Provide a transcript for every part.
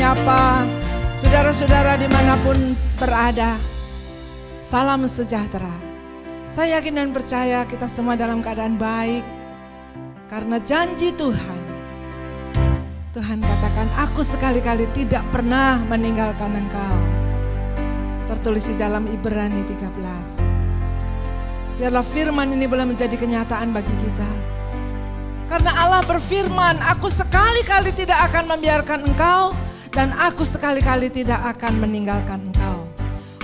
menyapa saudara-saudara dimanapun berada. Salam sejahtera. Saya yakin dan percaya kita semua dalam keadaan baik. Karena janji Tuhan. Tuhan katakan, aku sekali-kali tidak pernah meninggalkan engkau. Tertulis di dalam Ibrani 13. Biarlah firman ini boleh menjadi kenyataan bagi kita. Karena Allah berfirman, aku sekali-kali tidak akan membiarkan engkau dan aku sekali-kali tidak akan meninggalkan engkau.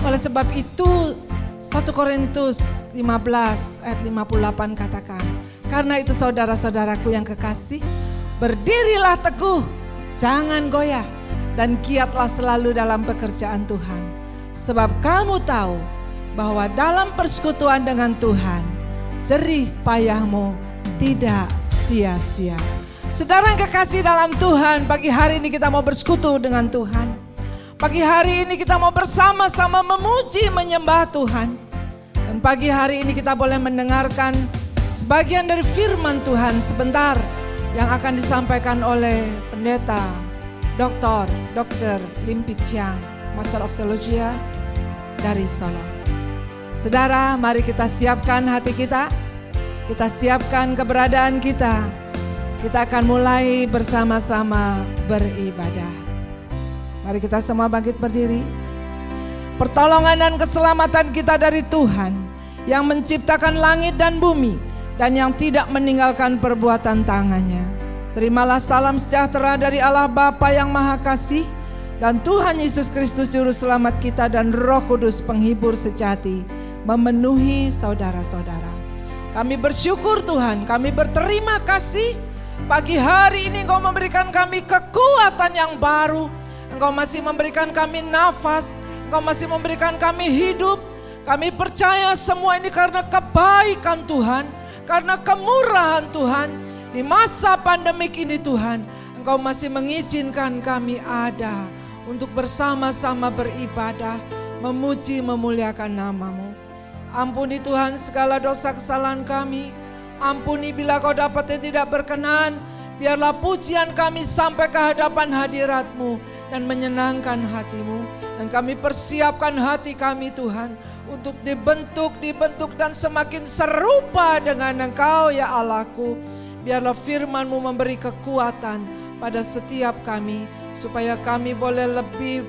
Oleh sebab itu 1 Korintus 15 ayat 58 katakan, karena itu saudara-saudaraku yang kekasih, berdirilah teguh, jangan goyah dan giatlah selalu dalam pekerjaan Tuhan. Sebab kamu tahu bahwa dalam persekutuan dengan Tuhan, jerih payahmu tidak sia-sia. Saudara yang kekasih dalam Tuhan, pagi hari ini kita mau bersekutu dengan Tuhan. Pagi hari ini kita mau bersama-sama memuji, menyembah Tuhan. Dan pagi hari ini kita boleh mendengarkan sebagian dari firman Tuhan sebentar yang akan disampaikan oleh pendeta Dr. Lim Pik Chiang, Master of Theology dari Solo. Saudara, mari kita siapkan hati kita. Kita siapkan keberadaan kita. Kita akan mulai bersama-sama beribadah. Mari kita semua bangkit berdiri. Pertolongan dan keselamatan kita dari Tuhan yang menciptakan langit dan bumi dan yang tidak meninggalkan perbuatan tangannya. Terimalah salam sejahtera dari Allah Bapa yang Maha Kasih dan Tuhan Yesus Kristus Juru Selamat kita dan Roh Kudus penghibur sejati memenuhi saudara-saudara. Kami bersyukur Tuhan, kami berterima kasih pagi hari ini Engkau memberikan kami kekuatan yang baru. Engkau masih memberikan kami nafas, Engkau masih memberikan kami hidup. Kami percaya semua ini karena kebaikan Tuhan, karena kemurahan Tuhan. Di masa pandemik ini Tuhan, Engkau masih mengizinkan kami ada untuk bersama-sama beribadah, memuji, memuliakan nama-Mu. Ampuni Tuhan segala dosa kesalahan kami. Ampuni bila Kau dapat yang tidak berkenan. Biarlah pujian kami sampai ke hadapan hadirat-Mu dan menyenangkan hati-Mu. Dan kami persiapkan hati kami Tuhan untuk dibentuk dan semakin serupa dengan Engkau ya Allahku. Biarlah firman-Mu memberi kekuatan pada setiap kami supaya kami boleh lebih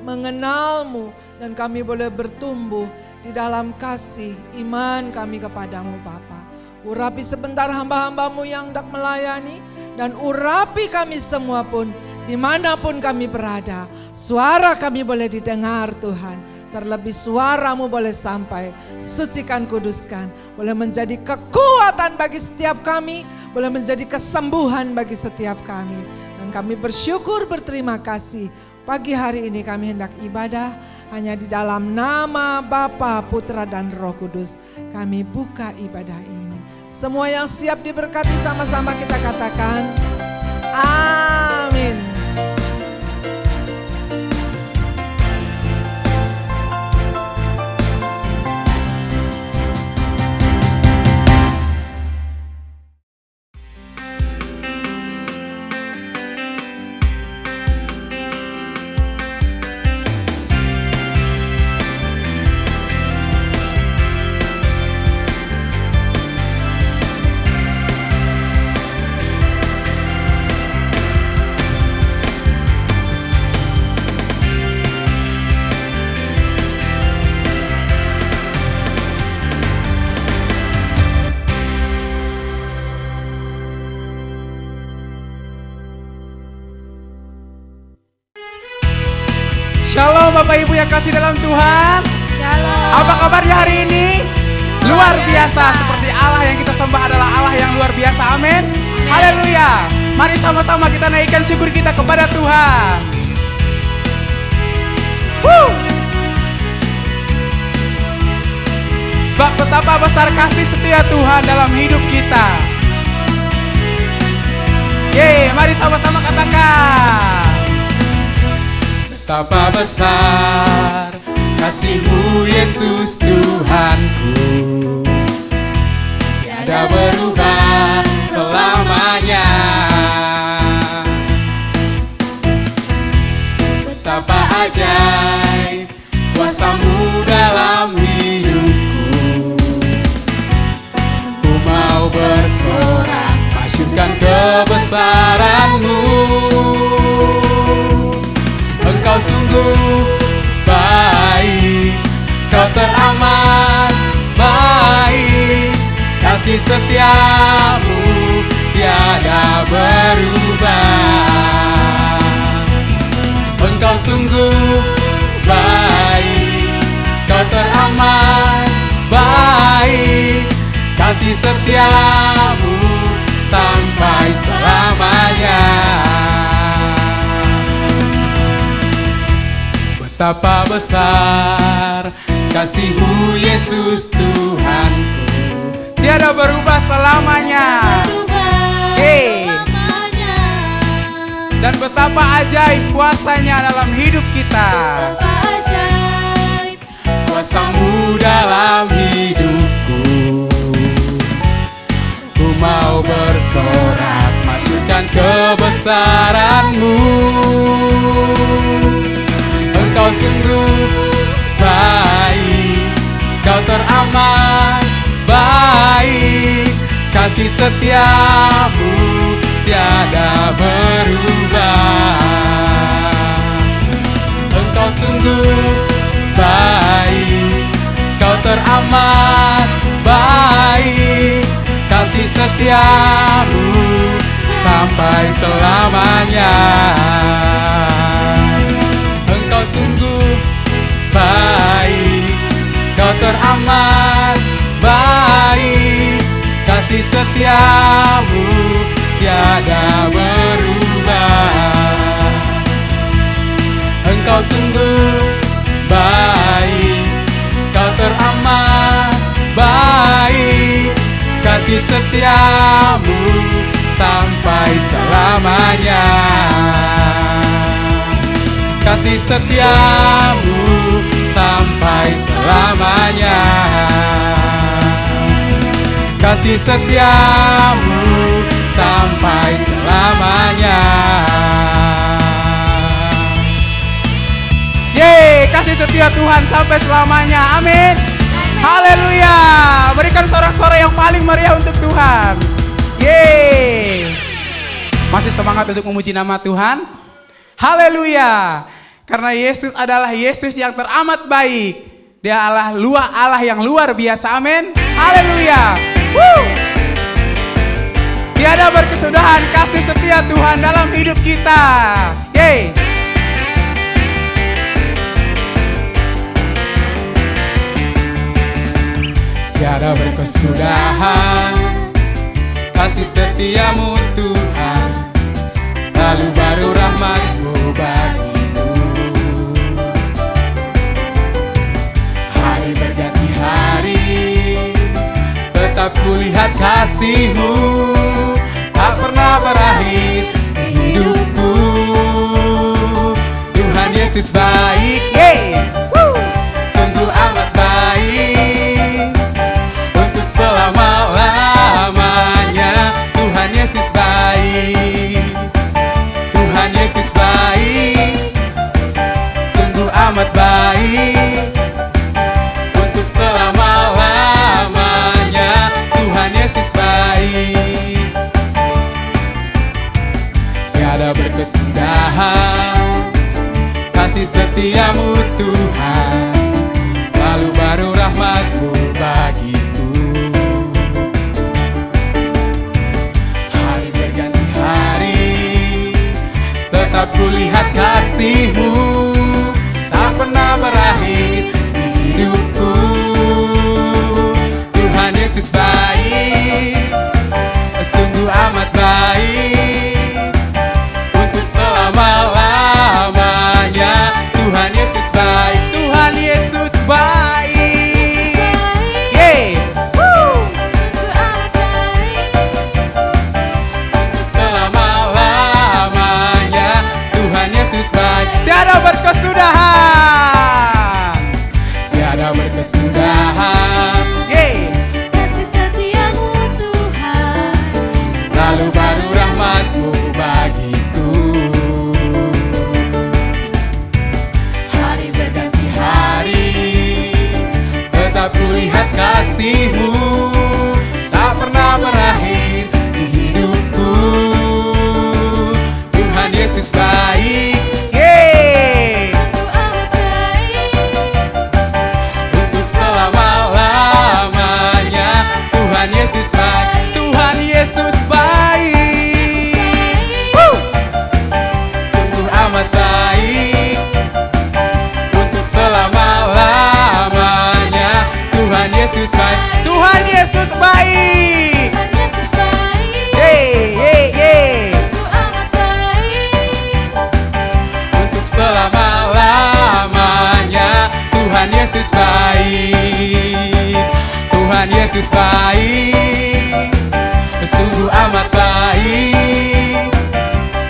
mengenal-Mu dan kami boleh bertumbuh di dalam kasih iman kami kepadamu Bapa. Urapi sebentar hamba-hamba-Mu yang hendak melayani dan urapi kami semua pun dimanapun kami berada. Suara kami boleh didengar Tuhan. Terlebih suara-Mu boleh sampai. Sucikan, kuduskan. Boleh menjadi kekuatan bagi setiap kami. Boleh menjadi kesembuhan bagi setiap kami. Dan kami bersyukur berterima kasih. Pagi hari ini kami hendak ibadah hanya di dalam nama Bapa, Putra dan Roh Kudus. Kami buka ibadah ini. Semua yang siap diberkati sama-sama kita katakan amin. Shalom Bapak Ibu yang kasih dalam Tuhan. Shalom. Apa kabarnya hari ini? Luar biasa. Seperti Allah yang kita sembah adalah Allah yang luar biasa. Amin. Haleluya. Mari sama-sama kita naikkan syukur kita kepada Tuhan. Sebab betapa besar kasih setia Tuhan dalam hidup kita. Mari sama-sama katakan. Betapa besar kasih-Mu Yesus Tuhanku, tiada berubah selamanya. kasih setiamu tiada berubah. Engkau sungguh baik, kau teramat baik, kasih setiamu sampai selamanya. Betapa besar kasih-Mu Yesus Tuhanku, tiada berubah selamanya. Dan betapa ajaib kuasanya dalam hidup kita. Kuasa-Mu dalam hidupku, ku mau bersorak masyurkan kebesaran-Mu. Engkau sungguh baik, kau teramat baik, kasih setiamu tiada berubah. Engkau sungguh baik, kau teramat baik, kasih setiamu sampai selamanya. Engkau sungguh baik, kau teramat baik, kasih setiamu tiada berubah. Engkau sungguh baik, kau teramat baik, kasih setiamu sampai selamanya. Kasih setiamu sampai selamanya. Kasih setiamu sampai selamanya. Yeay, kasih setia Tuhan sampai selamanya. Amin. Haleluya. Berikan sorak-sorai yang paling meriah untuk Tuhan. Yeay. Masih semangat untuk memuji nama Tuhan? Haleluya. Karena Yesus adalah Yesus yang teramat baik. Dia Allah yang luar biasa. Amin. Haleluya. Tiada berkesudahan kasih setia Tuhan dalam hidup kita. Yeay. Tiada berkesudahan kasih setiamu Tuhan, selalu baru rahmat-Mu bagiku. Hari berganti hari, tetap kulihat kasih-Mu, tak pernah berakhir di hidupku. Tuhan Yesus baik, sungguh amat baik, untuk selama-lamanya. Tuhan Yesus baik, Tuhan Yesus baik, sungguh amat baik, untuk selama-lamanya. Tuhan Yesus baik. Tiada berkesudahan kasih setiamu Tuhan, selalu baru rahmat-Mu bagiku. Hari berganti hari, tetap kulihat kasih-Mu, tak pernah berakhir di hidupku. Tuhan Yesus baik, sungguh amat baik, untuk selama-lamanya. Tuhan Yesus baik, Tuhan Yesus baik. Yeay. untuk selama-lamanya. Tuhan Yesus baik. Tiada berkesudahan. Tiada berkesudahan, Yeay. Kasih setiamu Tuhan, selalu baru rahmat-Mu bagiku. Hari berganti hari, tetap kulihat kasih-Mu, tak pernah berakhir di hidupku. Tuhan Yesus baik, Yeay. sungguh amat baik, untuk selama-lamanya. Tuhan Yesus baik. Tuhan Yesus baik. Tuhan Yesus baik, Yeay, yeay, yeay. sungguh amat baik. Untuk selama-lamanya Tuhan Yesus baik. Tuhan Yesus baik, sungguh amat baik.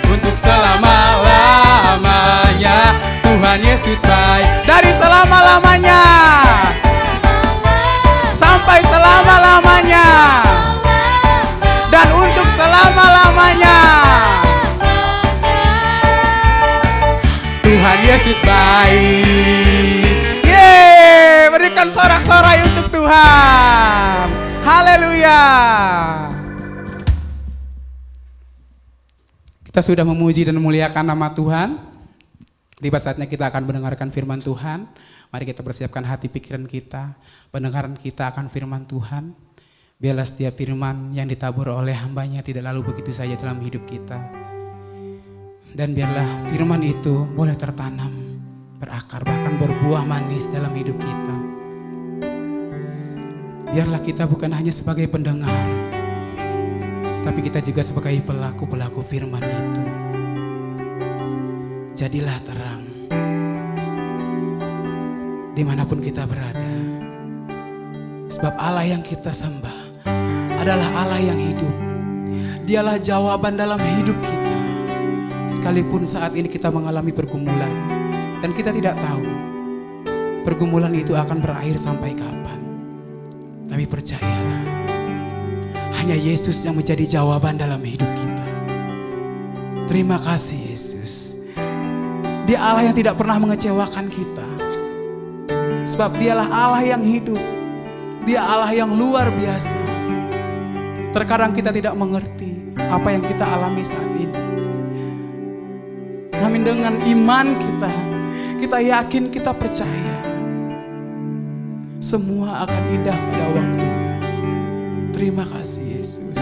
Untuk selama-lamanya Tuhan Yesus baik. Dari selama-lamanya sampai selama-lamanya dan untuk selama-lamanya Tuhan Yesus baik. Yeay, berikan sorak-sorai untuk Tuhan. Haleluya. Kita sudah memuji dan memuliakan nama Tuhan. Tiba saatnya kita akan mendengarkan firman Tuhan. Mari kita persiapkan hati pikiran kita, pendengaran kita akan firman Tuhan. Biarlah setiap firman yang ditabur oleh hambanya tidak lalu begitu saja dalam hidup kita. Dan biarlah firman itu boleh tertanam, berakar, bahkan berbuah manis dalam hidup kita. Biarlah kita bukan hanya sebagai pendengar, tapi kita juga sebagai pelaku-pelaku firman itu. Jadilah terang dimanapun kita berada. Sebab Allah yang kita sembah adalah Allah yang hidup. Dialah jawaban dalam hidup kita. Sekalipun saat ini kita mengalami pergumulan dan kita tidak tahu pergumulan itu akan berakhir sampai kapan. Tapi percayalah, hanya Yesus yang menjadi jawaban dalam hidup kita. Terima kasih Yesus. Dia Allah yang tidak pernah mengecewakan kita. Sebab dialah Allah yang hidup. Dia Allah yang luar biasa. Terkadang kita tidak mengerti apa yang kita alami saat ini. Namun dengan iman kita yakin, kita percaya semua akan indah pada waktunya. Terima kasih Yesus.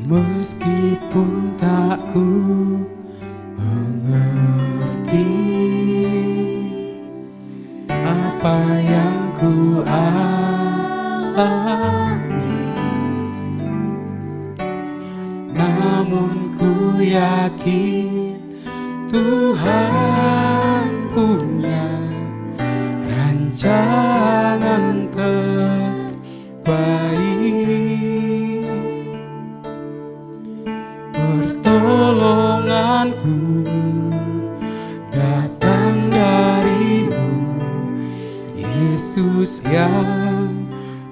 Meskipun tak ku mengerti apa yang ku alami, namun ku yakin Tuhan punya rancangan terbaik. Pertolonganku datang darimu, Yesus yang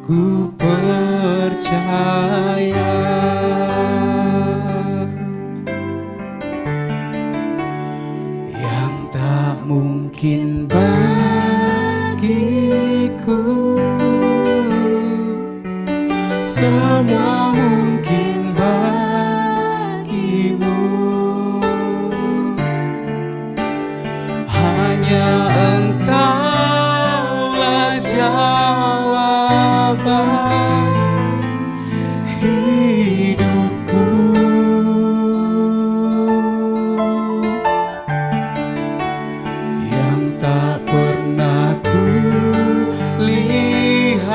ku percaya. Yang tak mungkin bagiku, semua mungkin bagimu. Hanya Engkaulah jawaban hidupku. Yang tak pernah ku lihat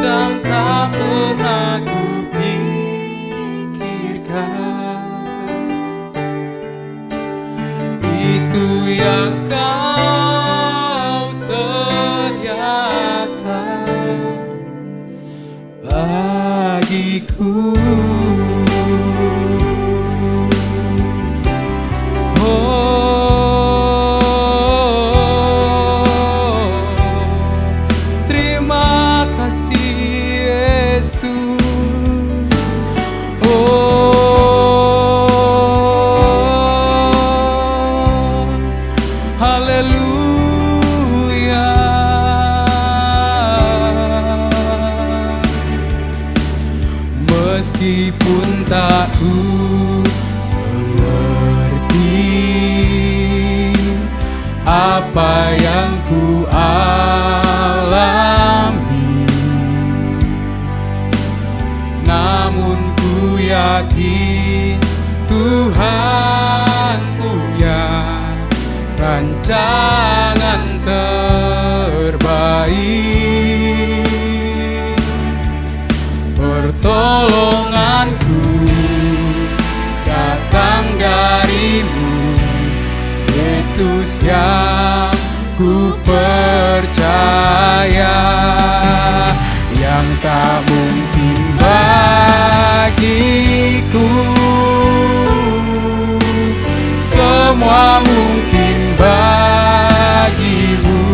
dan tak pernah ku pikirkan, itu yang Kau sediakan bagiku. Terima kasih Yesus. Haleluya. Meskipun tak ku mengerti apa yang ku alami, namun ku yakin Tuhan punya rancangan terbaik. Pertolonganku datang darimu, Yesus yang ku percaya, yang tak mungkin bagiku semua mungkin bagimu.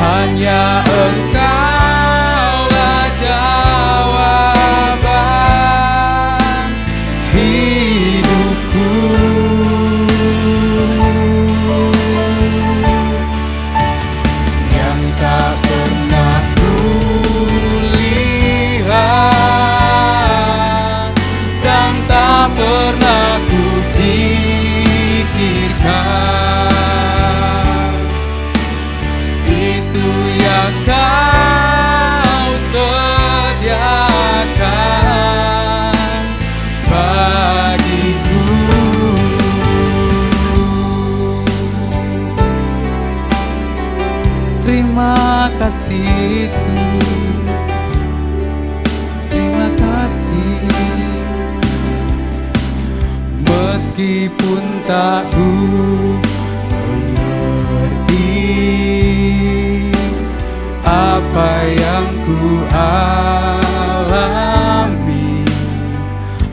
Hanya Engkaulah jawaban hidupku. Yang tak pernah kulihat dan tak pernah kupikirkan, itu yang Kau sediakan bagiku. Terima kasih Yesus, terima kasih. Meskipun tak ku mengerti apa yang ku alami,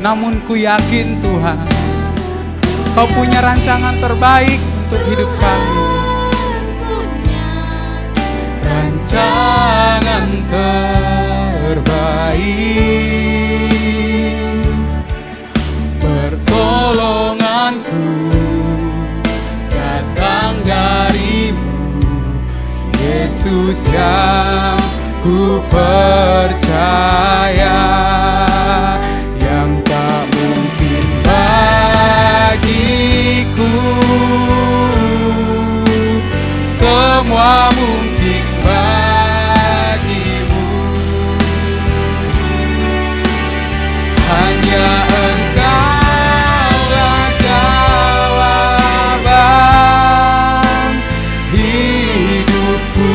namun ku yakin Tuhan, Kau punya rancangan terbaik untuk hidup kami. Rancangan terbaik. Pertolonganku datang darimu, Yesus yang ku percaya, yang tak mungkin bagiku semua mungkin bagimu. Hanya Engkaulah jawaban hidupku.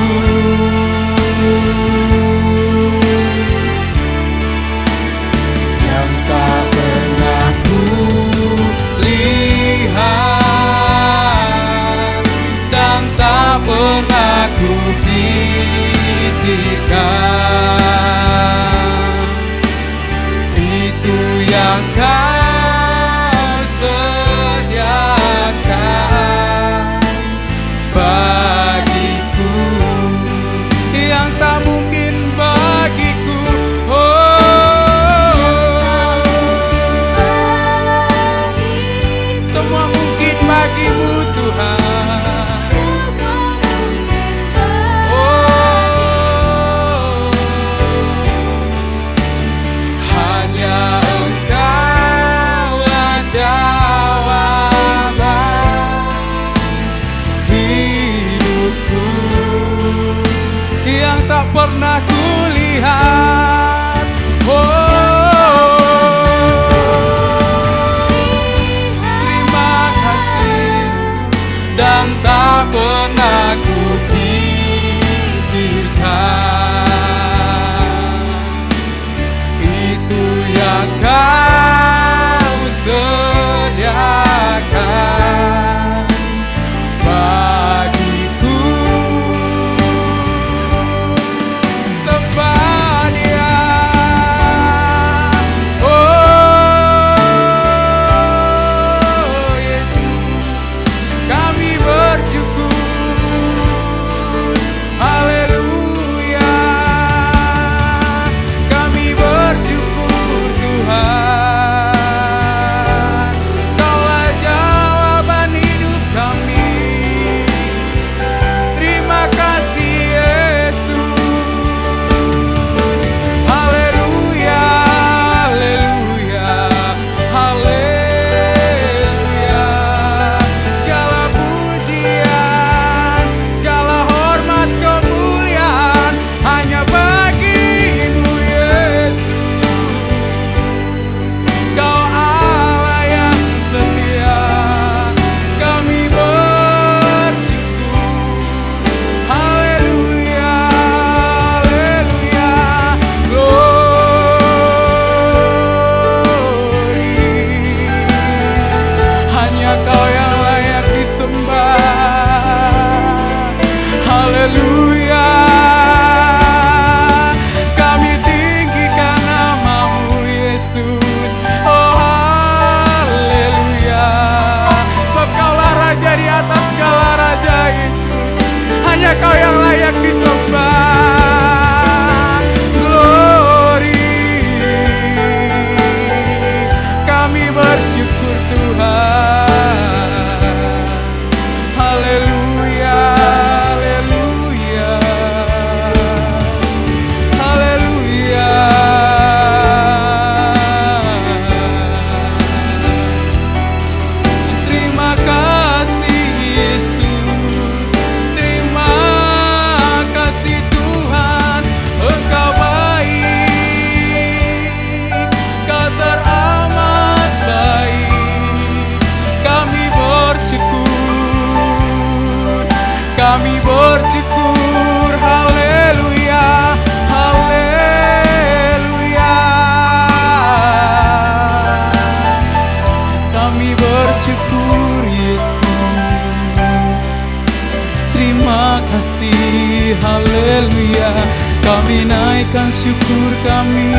berikan syukur kami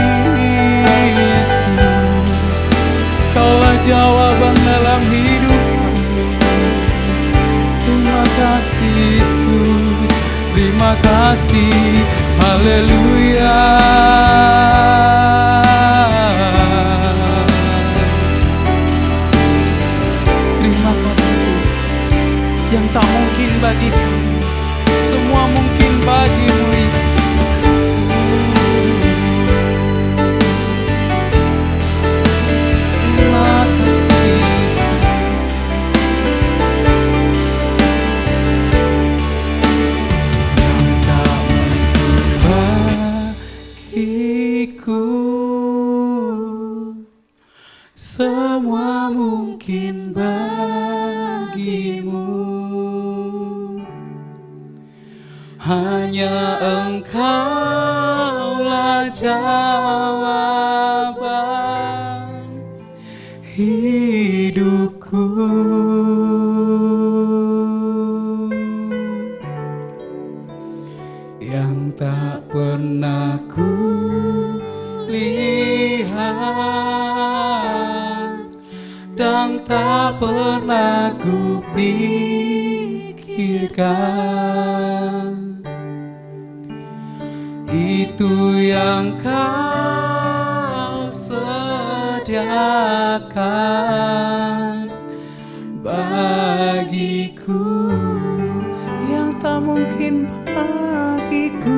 Yesus. Kaulah jawaban dalam hidup kami. Terima kasih Yesus, terima kasih, haleluya. Terima kasih yang tak mungkin bagi kami, semua mungkin bagimu Yesus. Terima kasih Yesus. Yang tak mungkin bagiku, semua mungkin bagimu. Hanya Engkaulah jawaban hidupku. Yang tak pernah ku lihat dan tak pernah ku pikirkan, itu yang Kau sediakan bagiku. Yang tak mungkin bagiku,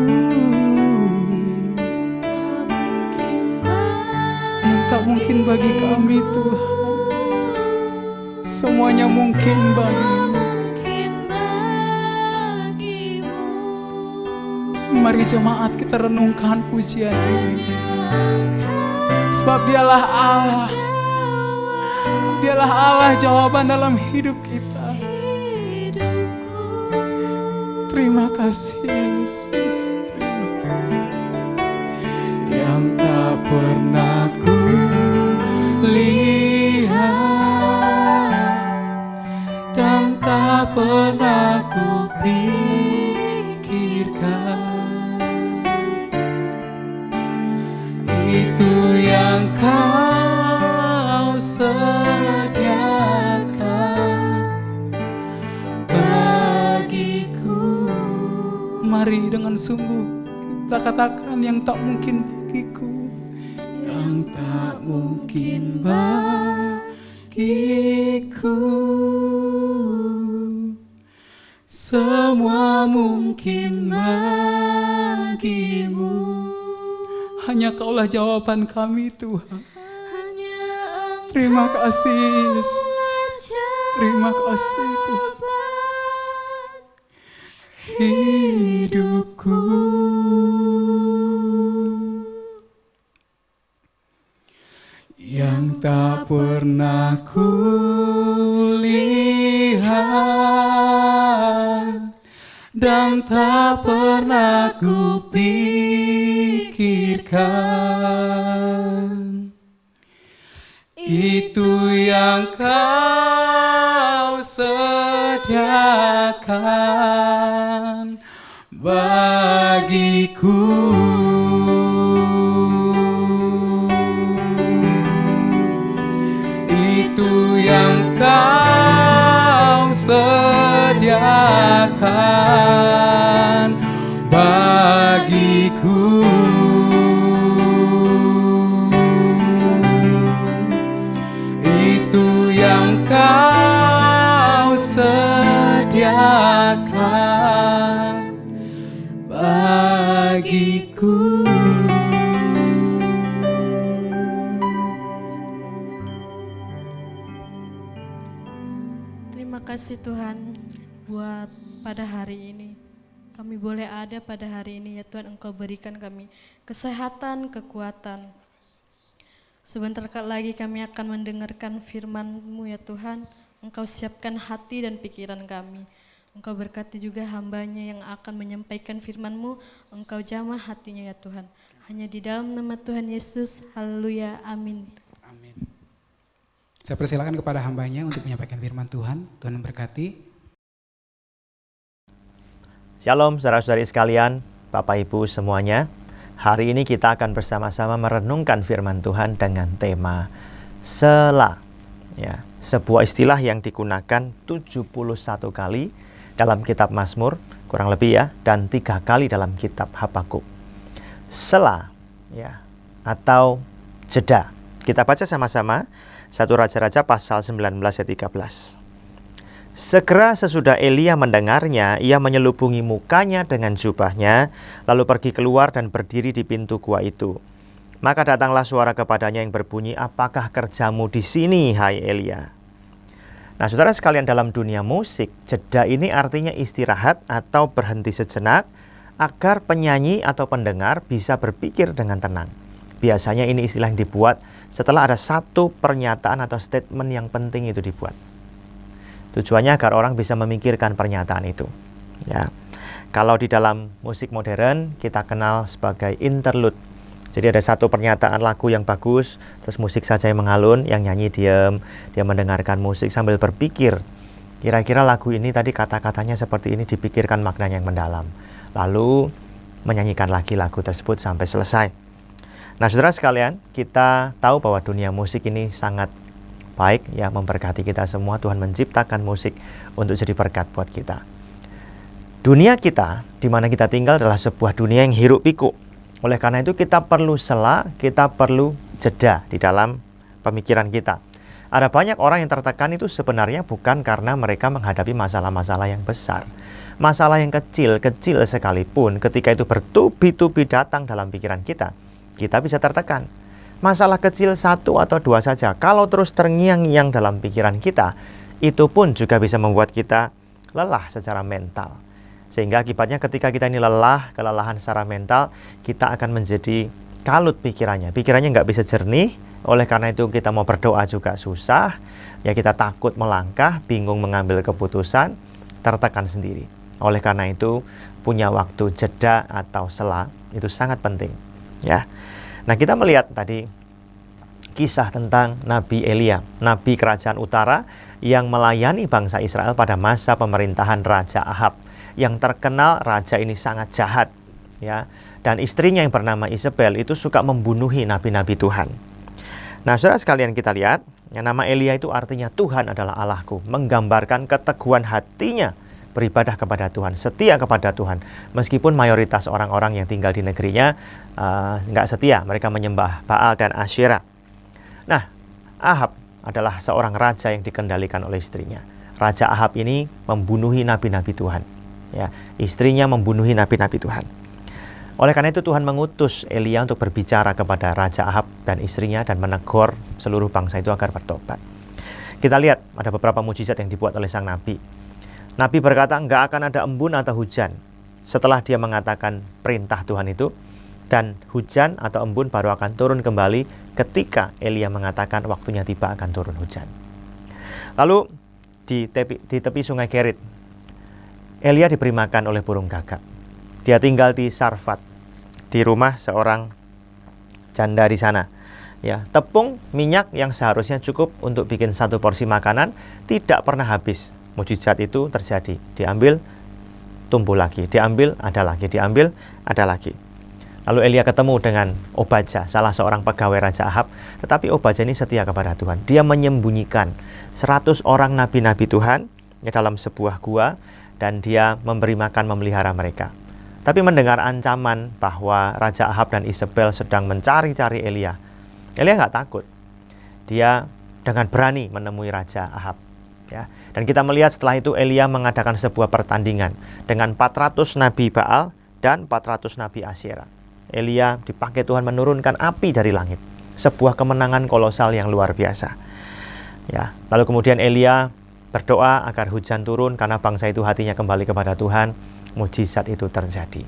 yang tak mungkin bagi kami Tuhan, semuanya mungkin bagimu. Mari jemaat kita renungkan pujian ini, sebab dialah Allah, dialah Allah jawaban dalam hidup kita. Terima kasih Yesus, terima kasih. Yang tak pernah ku lihat dan tak pernah ku pikirkan, itu yang Kau sediakan bagiku. Mari dengan sungguh kita katakan yang tak mungkin bagiku, yang tak mungkin bagiku, semua mungkin bagimu. Hanya Kaulah jawaban kami Tuhan. Terima kasih Yesus, terima kasih Tuhan. Hidupku yang tak pernah ku lihat dan tak pernah ku pikirkan, itu yang Kau sediakan bagiku. Itu yang Kau sediakan bagiku. Itu yang Kau sediakan bagiku. Terima kasih Tuhan buat pada hari ini. Kami boleh ada pada hari ini ya Tuhan, Engkau berikan kami kesehatan, kekuatan. Sebentar lagi kami akan mendengarkan firman-Mu ya Tuhan. Engkau siapkan hati dan pikiran kami. Engkau berkati juga hamba-Nya yang akan menyampaikan firman-Mu. Engkau jamah hatinya ya Tuhan. Hanya di dalam nama Tuhan Yesus. Haleluya. Amin. Amin. Saya persilakan kepada hamba-Nya untuk menyampaikan firman Tuhan. Tuhan memberkati. Shalom saudara-saudari sekalian, Bapak Ibu semuanya. Hari ini kita akan bersama-sama merenungkan firman Tuhan dengan tema sela. Ya, sebuah istilah yang digunakan 71 kali dalam kitab Mazmur, kurang lebih ya, dan 3 kali dalam kitab Habakuk. Sela, ya, atau jeda. Kita baca sama-sama 1 Raja-Raja pasal 19 ayat 13. Segera sesudah Elia mendengarnya, ia menyelubungi mukanya dengan jubahnya, lalu pergi keluar dan berdiri di pintu gua itu. Maka datanglah suara kepadanya yang berbunyi, "Apakah kerjamu di sini, hai Elia?" Nah, saudara sekalian, dalam dunia musik, jeda ini artinya istirahat atau berhenti sejenak agar penyanyi atau pendengar bisa berpikir dengan tenang. Biasanya ini istilah yang dibuat setelah ada satu pernyataan atau statement yang penting itu dibuat. Tujuannya agar orang bisa memikirkan pernyataan itu. Ya. Kalau di dalam musik modern kita kenal sebagai interlude. Jadi ada satu pernyataan lagu yang bagus, terus musik saja yang mengalun, yang nyanyi diam, dia mendengarkan musik sambil berpikir. Kira-kira lagu ini tadi kata-katanya seperti ini, dipikirkan maknanya yang mendalam. Lalu menyanyikan lagi lagu tersebut sampai selesai. Nah, saudara sekalian, kita tahu bahwa dunia musik ini sangat baik, ya, memberkati kita semua. Tuhan menciptakan musik untuk jadi berkat buat kita. Dunia kita, di mana kita tinggal, adalah sebuah dunia yang hiruk pikuk. Oleh karena itu kita perlu sela, kita perlu jeda di dalam pemikiran kita. Ada banyak orang yang tertekan itu sebenarnya bukan karena mereka menghadapi masalah-masalah yang besar. Masalah yang kecil-kecil sekalipun ketika itu bertubi-tubi datang dalam pikiran kita bisa tertekan. Masalah kecil 1 atau 2 saja, kalau terus terngiang-ngiang dalam pikiran kita, itu pun juga bisa membuat kita lelah secara mental. Sehingga akibatnya ketika kita ini lelah, kelelahan secara mental, kita akan menjadi kalut pikirannya. Pikirannya nggak bisa jernih, oleh karena itu kita mau berdoa juga susah, ya kita takut melangkah, bingung mengambil keputusan, tertekan sendiri. Oleh karena itu, punya waktu jeda atau sela, itu sangat penting. Ya. Nah, kita melihat tadi kisah tentang Nabi Elia, Nabi Kerajaan Utara yang melayani bangsa Israel pada masa pemerintahan Raja Ahab. Yang terkenal raja ini sangat jahat, ya, dan istrinya yang bernama Isabel itu suka membunuhi nabi-nabi Tuhan. Nah, saudara sekalian, kita lihat yang nama Elia itu artinya Tuhan adalah Allahku, menggambarkan keteguhan hatinya beribadah kepada Tuhan, setia kepada Tuhan, meskipun mayoritas orang-orang yang tinggal di negerinya nggak setia, mereka menyembah Baal dan Asyera. Nah, Ahab adalah seorang raja yang dikendalikan oleh istrinya. Raja Ahab ini membunuhi nabi-nabi Tuhan. Ya, istrinya membunuhi nabi-nabi Tuhan. Oleh karena itu Tuhan mengutus Elia untuk berbicara kepada Raja Ahab dan istrinya dan menegur seluruh bangsa itu agar bertobat. Kita lihat ada beberapa mujizat yang dibuat oleh sang nabi. Nabi berkata enggak akan ada embun atau hujan setelah dia mengatakan perintah Tuhan itu, dan hujan atau embun baru akan turun kembali ketika Elia mengatakan waktunya tiba akan turun hujan. Lalu di tepi sungai Kerit, Elia diberi makan oleh burung gagak. Dia tinggal di Sarfat, di rumah seorang janda di sana. Ya, tepung minyak yang seharusnya cukup untuk bikin 1 porsi makanan tidak pernah habis. Mujizat itu terjadi. Diambil, tumbuh lagi. Diambil, ada lagi. Diambil, ada lagi. Lalu Elia ketemu dengan Obadja, salah seorang pegawai Raja Ahab. Tetapi Obadja ini setia kepada Tuhan. Dia menyembunyikan 100 orang nabi-nabi Tuhan ya, dalam sebuah gua, dan dia memberi makan, memelihara mereka. Tapi mendengar ancaman bahwa Raja Ahab dan Isabel sedang mencari-cari Elia, Elia nggak takut. Dia dengan berani menemui Raja Ahab. Ya. Dan kita melihat setelah itu Elia mengadakan sebuah pertandingan dengan 400 nabi Baal dan 400 nabi Asyera. Elia dipakai Tuhan menurunkan api dari langit. Sebuah kemenangan kolosal yang luar biasa. Ya. Lalu kemudian Elia berdoa agar hujan turun karena bangsa itu hatinya kembali kepada Tuhan. Mujizat itu terjadi.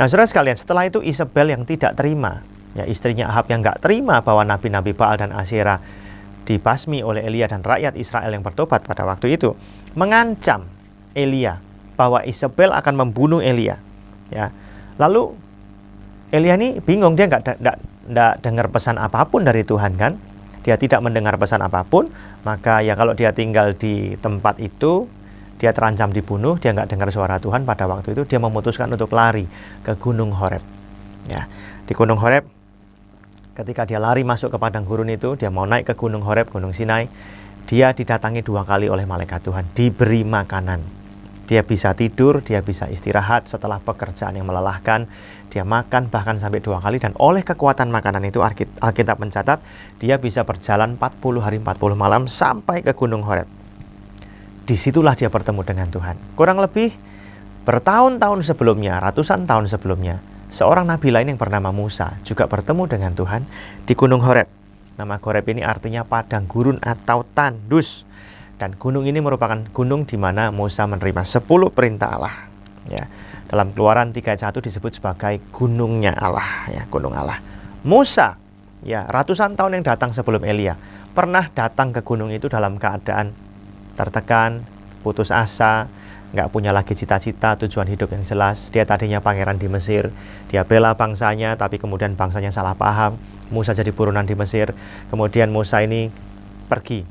Nah, saudara sekalian, setelah itu Isabel yang tidak terima, ya, istrinya Ahab yang nggak terima bahwa nabi-nabi Baal dan Asyera dibasmi oleh Elia dan rakyat Israel yang bertobat pada waktu itu, mengancam Elia bahwa Isabel akan membunuh Elia. Ya, lalu Elia ini bingung, dia nggak dengar pesan apapun dari Tuhan kan? Dia tidak mendengar pesan apapun, maka ya kalau dia tinggal di tempat itu, dia terancam dibunuh, dia nggak dengar suara Tuhan. Pada waktu itu dia memutuskan untuk lari ke Gunung Horeb. Ya. Di Gunung Horeb, ketika dia lari masuk ke padang gurun itu, dia mau naik ke Gunung Horeb, Gunung Sinai, dia didatangi 2 kali oleh malaikat Tuhan, diberi makanan. Dia bisa tidur, dia bisa istirahat setelah pekerjaan yang melelahkan. Dia makan bahkan sampai 2 kali, dan oleh kekuatan makanan itu Alkitab mencatat dia bisa berjalan 40 hari 40 malam sampai ke Gunung Horeb. Disitulah dia bertemu dengan Tuhan. Kurang lebih bertahun-tahun sebelumnya, ratusan tahun sebelumnya, seorang nabi lain yang bernama Musa juga bertemu dengan Tuhan di Gunung Horeb. Nama Horeb ini artinya padang gurun atau tandus. Dan gunung ini merupakan gunung di mana Musa menerima 10 perintah Allah. Ya, dalam Keluaran 3:1 disebut sebagai gunungnya Allah, ya, gunung Allah. Musa, ya, ratusan tahun yang datang sebelum Elia, pernah datang ke gunung itu dalam keadaan tertekan, putus asa, nggak punya lagi cita-cita, tujuan hidup yang jelas. Dia tadinya pangeran di Mesir, dia bela bangsanya, tapi kemudian bangsanya salah paham. Musa jadi buronan di Mesir. Kemudian Musa ini pergi,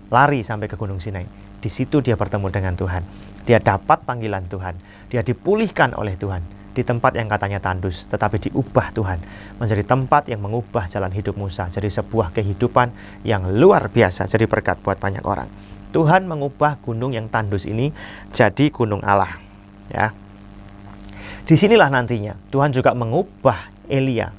lari sampai ke Gunung Sinai. Di situ dia bertemu dengan Tuhan. Dia dapat panggilan Tuhan. Dia dipulihkan oleh Tuhan di tempat yang katanya tandus, tetapi diubah Tuhan menjadi tempat yang mengubah jalan hidup Musa, jadi sebuah kehidupan yang luar biasa, jadi berkat buat banyak orang. Tuhan mengubah gunung yang tandus ini jadi gunung Allah. Ya. Disinilah nantinya Tuhan juga mengubah Elia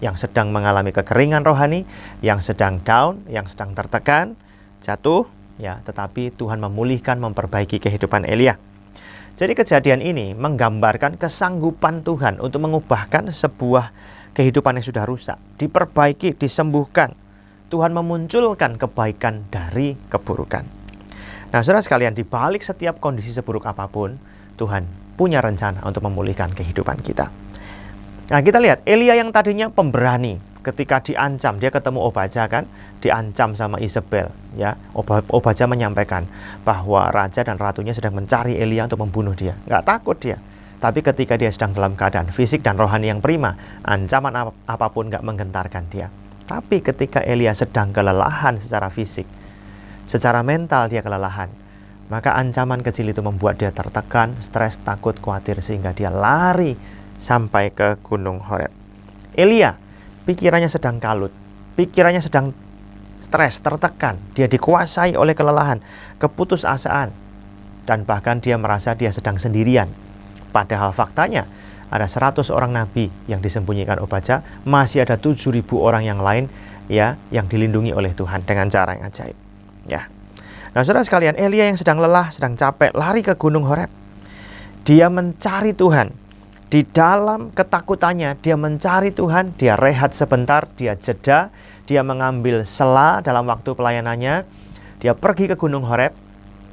yang sedang mengalami kekeringan rohani, yang sedang down, yang sedang tertekan, jatuh, ya, tetapi Tuhan memulihkan, memperbaiki kehidupan Elia. Jadi kejadian ini menggambarkan kesanggupan Tuhan untuk mengubahkan sebuah kehidupan yang sudah rusak, diperbaiki, disembuhkan. Tuhan memunculkan kebaikan dari keburukan. Nah, saudara sekalian, di balik setiap kondisi seburuk apapun, Tuhan punya rencana untuk memulihkan kehidupan kita. Nah, kita lihat Elia yang tadinya pemberani, ketika diancam, dia ketemu Obadja kan, diancam sama Isabel, ya. Obadja menyampaikan bahwa raja dan ratunya sedang mencari Elia untuk membunuh dia. Nggak takut dia. Tapi ketika dia sedang dalam keadaan fisik dan rohani yang prima, ancaman apapun nggak menggentarkan dia. Tapi ketika Elia sedang kelelahan secara fisik, secara mental dia kelelahan, maka ancaman kecil itu membuat dia tertekan, stres, takut, khawatir, sehingga dia lari sampai ke Gunung Horeb. Elia pikirannya sedang kalut, pikirannya sedang stres, tertekan, dia dikuasai oleh kelelahan, keputusasaan, dan bahkan dia merasa dia sedang sendirian. Padahal faktanya ada 100 orang nabi yang disembunyikan Obadja, masih ada 7.000 orang yang lain, ya, yang dilindungi oleh Tuhan dengan cara yang ajaib. Ya. Nah, saudara sekalian, Elia yang sedang lelah, sedang capek, lari ke Gunung Horeb. Dia mencari Tuhan. Di dalam ketakutannya, dia mencari Tuhan, dia rehat sebentar, dia jeda, dia mengambil sela dalam waktu pelayanannya, dia pergi ke Gunung Horeb,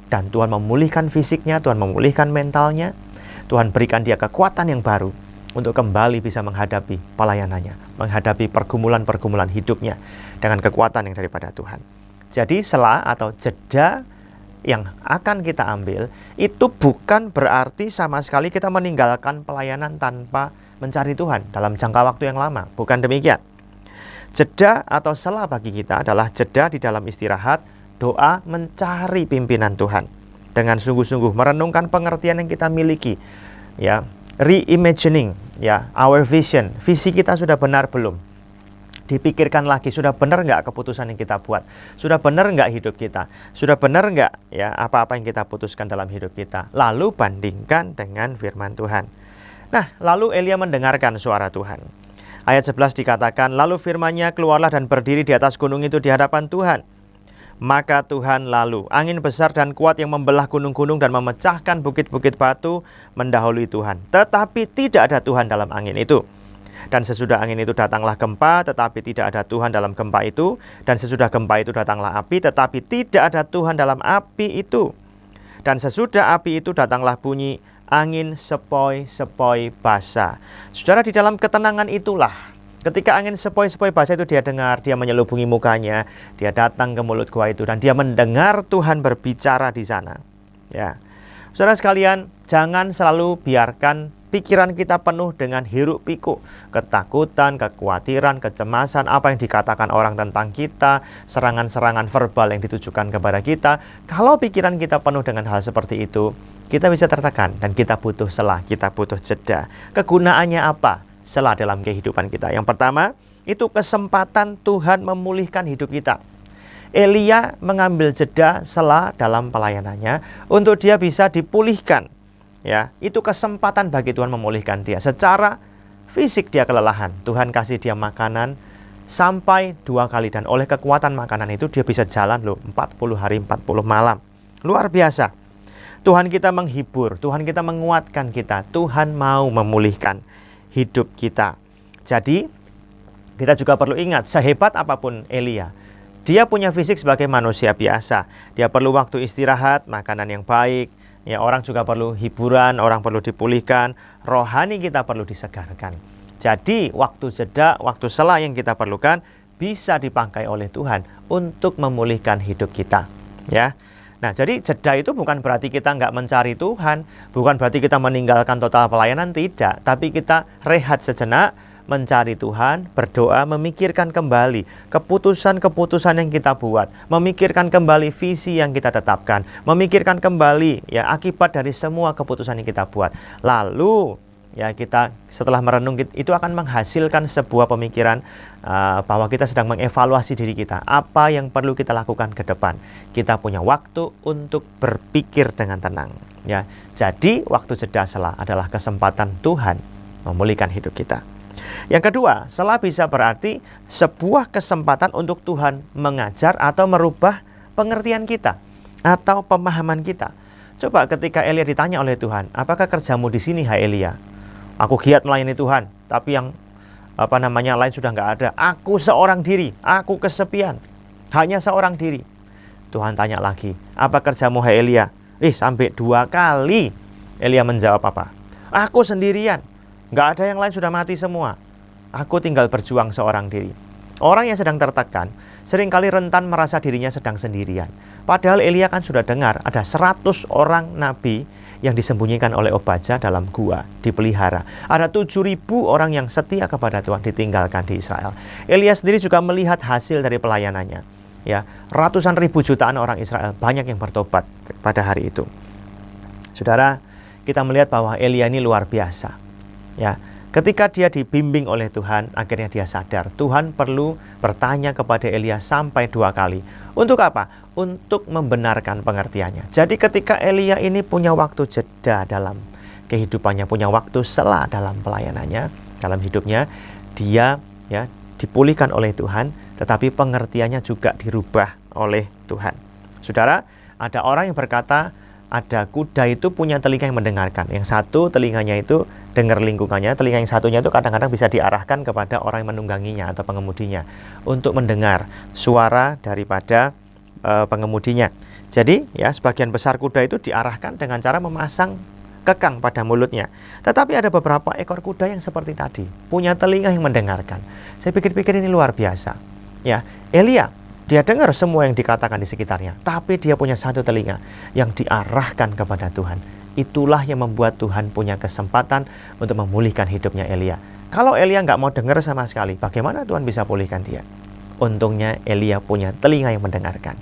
dan Tuhan memulihkan fisiknya, Tuhan memulihkan mentalnya, Tuhan berikan dia kekuatan yang baru untuk kembali bisa menghadapi pelayanannya, menghadapi pergumulan-pergumulan hidupnya dengan kekuatan yang daripada Tuhan. Jadi sela atau jeda yang akan kita ambil itu bukan berarti sama sekali kita meninggalkan pelayanan tanpa mencari Tuhan dalam jangka waktu yang lama. Bukan demikian. Jeda atau sela bagi kita adalah jeda di dalam istirahat, doa, mencari pimpinan Tuhan dengan sungguh-sungguh, merenungkan pengertian yang kita miliki, ya, reimagining, ya, our vision, visi kita sudah benar belum? Dipikirkan lagi, sudah benar nggak keputusan yang kita buat? Sudah benar nggak hidup kita? Sudah benar nggak, ya, apa-apa yang kita putuskan dalam hidup kita? Lalu bandingkan dengan firman Tuhan. Nah, lalu Elia mendengarkan suara Tuhan. Ayat 11 dikatakan, lalu firman-Nya keluarlah dan berdiri di atas gunung itu di hadapan Tuhan. Maka Tuhan lalu, angin besar dan kuat yang membelah gunung-gunung dan memecahkan bukit-bukit batu mendahului Tuhan. Tetapi tidak ada Tuhan dalam angin itu. Dan sesudah angin itu datanglah gempa, tetapi tidak ada Tuhan dalam gempa itu. Dan sesudah gempa itu datanglah api, tetapi tidak ada Tuhan dalam api itu. Dan sesudah api itu datanglah bunyi angin sepoi-sepoi basah. Saudara, di dalam ketenangan itulah, ketika angin sepoi-sepoi basah itu dia dengar, dia menyelubungi mukanya, dia datang ke mulut gua itu, dan dia mendengar Tuhan berbicara di sana. Ya, saudara sekalian, jangan selalu biarkan pikiran kita penuh dengan hiruk pikuk, ketakutan, kekhawatiran, kecemasan, apa yang dikatakan orang tentang kita, serangan-serangan verbal yang ditujukan kepada kita. Kalau pikiran kita penuh dengan hal seperti itu, kita bisa tertekan dan kita butuh sela, kita butuh jeda. Kegunaannya apa? sela dalam kehidupan kita. Yang pertama, itu kesempatan Tuhan memulihkan hidup kita. Elia mengambil jeda sela dalam pelayanannya untuk dia bisa dipulihkan. Ya, itu kesempatan bagi Tuhan memulihkan dia. Secara fisik dia kelelahan, Tuhan kasih dia makanan sampai 2 kali, dan oleh kekuatan makanan itu dia bisa jalan loh 40 hari 40 malam. Luar biasa. Tuhan kita menghibur, Tuhan kita menguatkan kita, Tuhan mau memulihkan hidup kita. Jadi kita juga perlu ingat, sehebat apapun Elia, dia punya fisik sebagai manusia biasa. Dia perlu waktu istirahat, makanan yang baik. Ya, orang juga perlu hiburan, orang perlu dipulihkan. Rohani kita perlu disegarkan. Jadi waktu jeda, waktu sela yang kita perlukan bisa dipakai oleh Tuhan untuk memulihkan hidup kita. Ya. Nah, jadi jeda itu bukan berarti kita nggak mencari Tuhan, bukan berarti kita meninggalkan total pelayanan, tidak. Tapi kita rehat sejenak, mencari Tuhan, berdoa, memikirkan kembali keputusan-keputusan yang kita buat, memikirkan kembali visi yang kita tetapkan, memikirkan kembali ya akibat dari semua keputusan yang kita buat. Lalu ya kita setelah merenung itu akan menghasilkan sebuah pemikiran bahwa kita sedang mengevaluasi diri kita, apa yang perlu kita lakukan ke depan. Kita punya waktu untuk berpikir dengan tenang ya. Jadi waktu jeda sela adalah kesempatan Tuhan memulihkan hidup kita. Yang kedua, sela bisa berarti sebuah kesempatan untuk Tuhan mengajar atau merubah pengertian kita atau pemahaman kita. Coba ketika Elia ditanya oleh Tuhan, apakah kerjamu di sini, hai Elia? Aku giat melayani Tuhan, tapi yang lain sudah nggak ada. Aku seorang diri, aku kesepian, hanya seorang diri. Tuhan tanya lagi, apa kerjamu, hai Elia? Sampai 2 kali Elia menjawab apa? Aku sendirian. Nggak ada yang lain, sudah mati semua. Aku tinggal berjuang seorang diri. Orang yang sedang tertekan seringkali rentan merasa dirinya sedang sendirian. Padahal Elia kan sudah dengar ada 100 orang nabi yang disembunyikan oleh Obadja dalam gua, dipelihara. Ada 7.000 orang yang setia kepada Tuhan ditinggalkan di Israel. Elia sendiri juga melihat hasil dari pelayanannya. Ya, ratusan ribu jutaan orang Israel banyak yang bertobat pada hari itu. Saudara, kita melihat bahwa Elia ini luar biasa. Ya, ketika dia dibimbing oleh Tuhan, akhirnya dia sadar Tuhan perlu bertanya kepada Elia sampai 2 kali. Untuk apa? Untuk membenarkan pengertiannya. Jadi ketika Elia ini punya waktu jeda dalam kehidupannya, punya waktu sela dalam pelayanannya, dalam hidupnya, dia ya dipulihkan oleh Tuhan, tetapi pengertiannya juga dirubah oleh Tuhan. Saudara, ada orang yang berkata, ada kuda itu punya telinga yang mendengarkan. Yang satu telinganya itu dengar lingkungannya, telinga yang satunya itu kadang-kadang bisa diarahkan kepada orang yang menungganginya atau pengemudinya untuk mendengar suara daripada pengemudinya. Jadi ya sebagian besar kuda itu diarahkan dengan cara memasang kekang pada mulutnya. Tetapi ada beberapa ekor kuda yang seperti tadi, punya telinga yang mendengarkan. Saya pikir-pikir ini luar biasa. Ya, Elia dia dengar semua yang dikatakan di sekitarnya, tapi dia punya satu telinga yang diarahkan kepada Tuhan. Itulah yang membuat Tuhan punya kesempatan untuk memulihkan hidupnya Elia. Kalau Elia nggak mau dengar sama sekali, bagaimana Tuhan bisa pulihkan dia? Untungnya Elia punya telinga yang mendengarkan.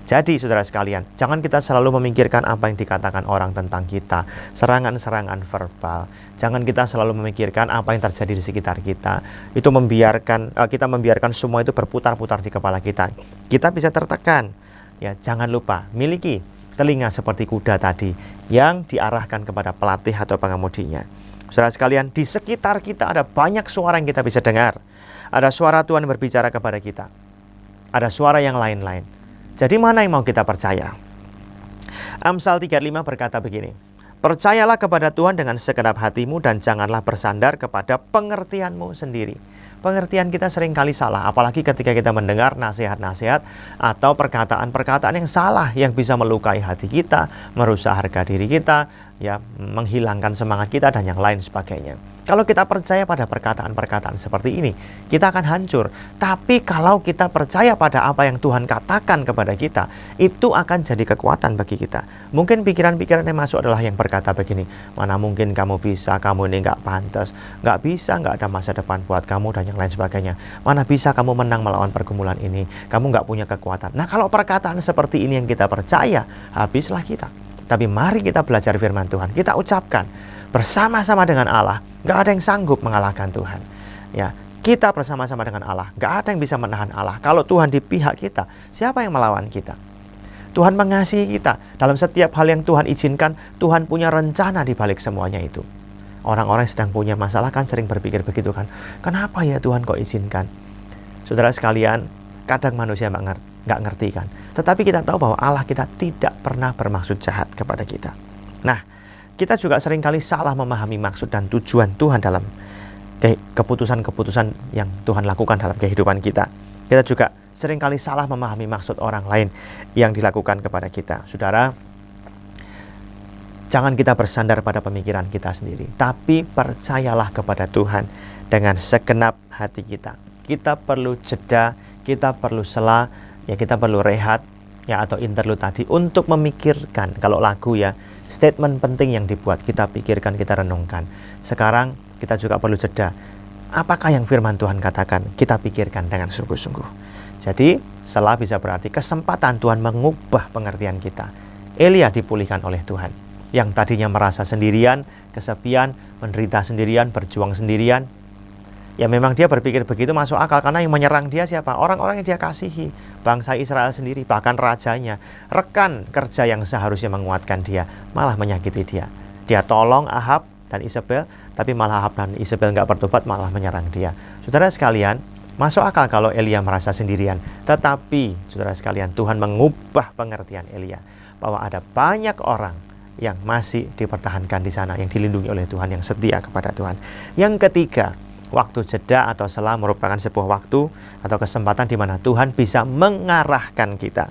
Jadi saudara sekalian, jangan kita selalu memikirkan apa yang dikatakan orang tentang kita, serangan-serangan verbal. Jangan kita selalu memikirkan apa yang terjadi di sekitar kita. Itu kita membiarkan semua itu berputar-putar di kepala kita. Kita bisa tertekan. Ya, jangan lupa miliki telinga seperti kuda tadi yang diarahkan kepada pelatih atau pengemudinya. Saudara sekalian, di sekitar kita ada banyak suara yang kita bisa dengar. Ada suara Tuhan berbicara kepada kita. Ada suara yang lain-lain. Jadi mana yang mau kita percaya? Amsal 35 berkata begini, percayalah kepada Tuhan dengan segenap hatimu dan janganlah bersandar kepada pengertianmu sendiri. Pengertian kita seringkali salah, apalagi ketika kita mendengar nasihat-nasihat atau perkataan-perkataan yang salah yang bisa melukai hati kita, merusak harga diri kita, ya, menghilangkan semangat kita dan yang lain sebagainya. Kalau kita percaya pada perkataan-perkataan seperti ini, kita akan hancur. Tapi kalau kita percaya pada apa yang Tuhan katakan kepada kita, itu akan jadi kekuatan bagi kita. Mungkin pikiran-pikiran yang masuk adalah yang berkata begini, mana mungkin kamu bisa, kamu ini nggak pantas, nggak bisa, nggak ada masa depan buat kamu dan yang lain sebagainya. Mana bisa kamu menang melawan pergumulan ini, kamu nggak punya kekuatan. Nah, kalau perkataan seperti ini yang kita percaya, habislah kita. Tapi mari kita belajar firman Tuhan, kita ucapkan bersama-sama dengan Allah, Nggak ada yang sanggup mengalahkan Tuhan. Ya, kita bersama-sama dengan Allah. Nggak ada yang bisa menahan Allah. Kalau Tuhan di pihak kita, siapa yang melawan kita? Tuhan mengasihi kita. Dalam setiap hal yang Tuhan izinkan, Tuhan punya rencana di balik semuanya itu. Orang-orang yang sedang punya masalah kan sering berpikir begitu kan. Kenapa ya Tuhan kok izinkan? Saudara sekalian, kadang manusia nggak ngerti kan. Tetapi kita tahu bahwa Allah kita tidak pernah bermaksud jahat kepada kita. Nah, kita juga seringkali salah memahami maksud dan tujuan Tuhan dalam keputusan-keputusan yang Tuhan lakukan dalam kehidupan kita. Kita juga seringkali salah memahami maksud orang lain yang dilakukan kepada kita. Saudara, jangan kita bersandar pada pemikiran kita sendiri, tapi percayalah kepada Tuhan dengan segenap hati kita. Kita perlu jeda, kita perlu sela, ya kita perlu rehat, ya atau interlude tadi untuk memikirkan. Kalau lagu ya, statement penting yang dibuat, kita pikirkan, kita renungkan. Sekarang kita juga perlu jeda. Apakah yang firman Tuhan katakan? Kita pikirkan dengan sungguh-sungguh. Jadi, sela bisa berarti kesempatan Tuhan mengubah pengertian kita. Elia dipulihkan oleh Tuhan. Yang tadinya merasa sendirian, kesepian, menderita sendirian, berjuang sendirian. Ya memang dia berpikir begitu masuk akal, karena yang menyerang dia siapa? Orang-orang yang dia kasihi. Bangsa Israel sendiri, bahkan rajanya. Rekan kerja yang seharusnya menguatkan dia, malah menyakiti dia. Dia tolong Ahab dan Isabel, tapi malah Ahab dan Isabel nggak bertobat, malah menyerang dia. Saudara sekalian, masuk akal kalau Elia merasa sendirian. Tetapi, saudara sekalian, Tuhan mengubah pengertian Elia. Bahwa ada banyak orang yang masih dipertahankan di sana, yang dilindungi oleh Tuhan, yang setia kepada Tuhan. Yang ketiga, waktu jeda atau sela merupakan sebuah waktu atau kesempatan di mana Tuhan bisa mengarahkan kita.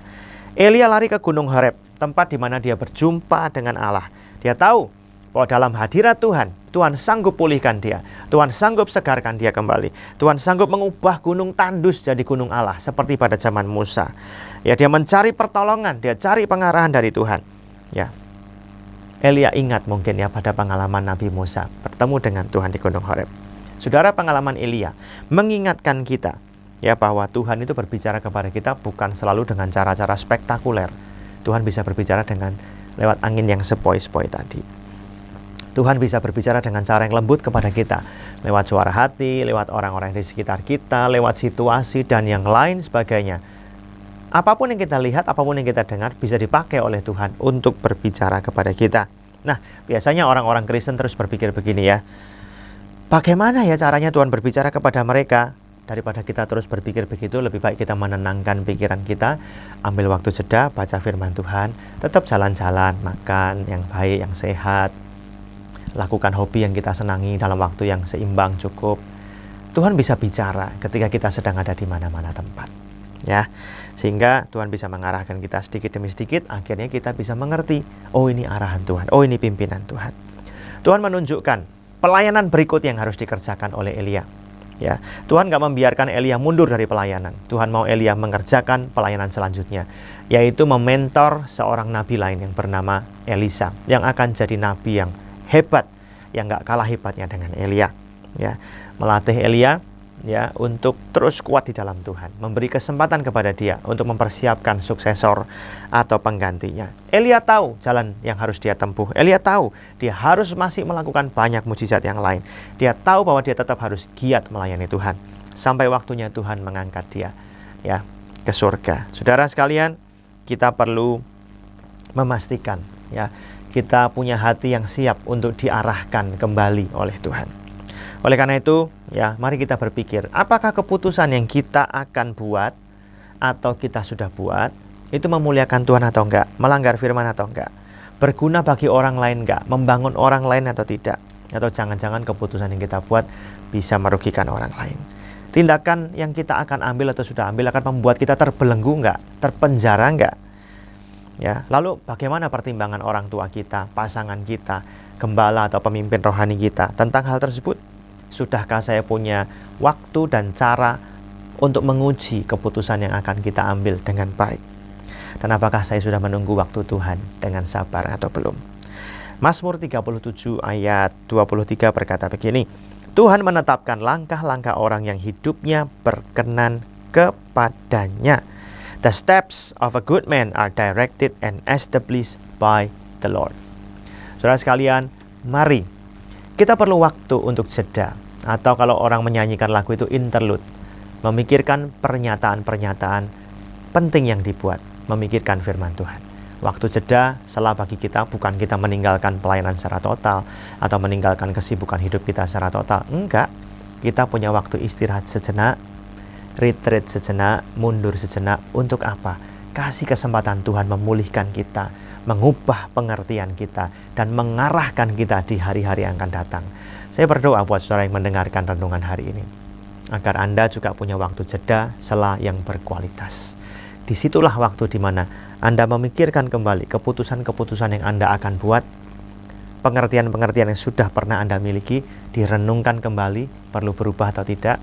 Elia lari ke Gunung Horeb, tempat di mana dia berjumpa dengan Allah. Dia tahu bahwa dalam hadirat Tuhan, Tuhan sanggup pulihkan dia. Tuhan sanggup segarkan dia kembali. Tuhan sanggup mengubah gunung tandus jadi gunung Allah, seperti pada zaman Musa. Ya, dia mencari pertolongan, dia cari pengarahan dari Tuhan. Ya, Elia ingat mungkin ya pada pengalaman Nabi Musa bertemu dengan Tuhan di Gunung Horeb. Saudara, pengalaman Elia mengingatkan kita ya bahwa Tuhan itu berbicara kepada kita bukan selalu dengan cara-cara spektakuler. Tuhan bisa berbicara dengan lewat angin yang sepoi-sepoi tadi. Tuhan bisa berbicara dengan cara yang lembut kepada kita, lewat suara hati, lewat orang-orang di sekitar kita, lewat situasi dan yang lain sebagainya. Apapun yang kita lihat, apapun yang kita dengar bisa dipakai oleh Tuhan untuk berbicara kepada kita. Nah, biasanya orang-orang Kristen terus berpikir begini ya. Bagaimana ya caranya Tuhan berbicara kepada mereka? Daripada kita terus berpikir begitu, lebih baik kita menenangkan pikiran kita, ambil waktu jeda, baca firman Tuhan, tetap jalan-jalan, makan yang baik, yang sehat, lakukan hobi yang kita senangi dalam waktu yang seimbang cukup. Tuhan bisa bicara ketika kita sedang ada di mana-mana tempat. Ya, sehingga Tuhan bisa mengarahkan kita sedikit demi sedikit, akhirnya kita bisa mengerti, oh ini arahan Tuhan, oh ini pimpinan Tuhan. Tuhan menunjukkan pelayanan berikut yang harus dikerjakan oleh Elia. Ya, Tuhan gak membiarkan Elia mundur dari pelayanan. Tuhan mau Elia mengerjakan pelayanan selanjutnya, yaitu mementor seorang nabi lain yang bernama Elisa, yang akan jadi nabi yang hebat, yang gak kalah hebatnya dengan Elia. Ya, melatih Elia ya untuk terus kuat di dalam Tuhan, memberi kesempatan kepada dia untuk mempersiapkan suksesor atau penggantinya. Elia tahu jalan yang harus dia tempuh. Elia tahu dia harus masih melakukan banyak mukjizat yang lain. Dia tahu bahwa dia tetap harus giat melayani Tuhan sampai waktunya Tuhan mengangkat dia ya ke surga. Saudara sekalian, kita perlu memastikan ya kita punya hati yang siap untuk diarahkan kembali oleh Tuhan. Oleh karena itu, ya, mari kita berpikir, apakah keputusan yang kita akan buat atau kita sudah buat itu memuliakan Tuhan atau enggak, melanggar firman atau enggak, berguna bagi orang lain enggak, membangun orang lain atau tidak, atau jangan-jangan keputusan yang kita buat bisa merugikan orang lain. Tindakan yang kita akan ambil atau sudah ambil akan membuat kita terbelenggu enggak, terpenjara enggak. Ya, lalu bagaimana pertimbangan orang tua kita, pasangan kita, gembala atau pemimpin rohani kita tentang hal tersebut? Sudahkah saya punya waktu dan cara untuk menguji keputusan yang akan kita ambil dengan baik? Dan apakah saya sudah menunggu waktu Tuhan dengan sabar atau belum? Mazmur 37 ayat 23 berkata begini, Tuhan menetapkan langkah-langkah orang yang hidupnya berkenan kepadanya. The steps of a good man are directed and established by the Lord. Saudara sekalian, mari Kita perlu waktu untuk jeda, atau kalau orang menyanyikan lagu itu interlude, memikirkan pernyataan-pernyataan penting yang dibuat, memikirkan firman Tuhan. Waktu jeda sela bagi kita bukan kita meninggalkan pelayanan secara total atau meninggalkan kesibukan hidup kita secara total. Enggak, kita punya waktu istirahat sejenak, retreat sejenak, mundur sejenak. Untuk apa? Kasih kesempatan Tuhan memulihkan kita, mengubah pengertian kita, dan mengarahkan kita di hari-hari yang akan datang. Saya berdoa buat saudara yang mendengarkan renungan hari ini, agar Anda juga punya waktu jeda sela yang berkualitas. Disitulah waktu di mana Anda memikirkan kembali keputusan-keputusan yang Anda akan buat, pengertian-pengertian yang sudah pernah Anda miliki, direnungkan kembali, perlu berubah atau tidak,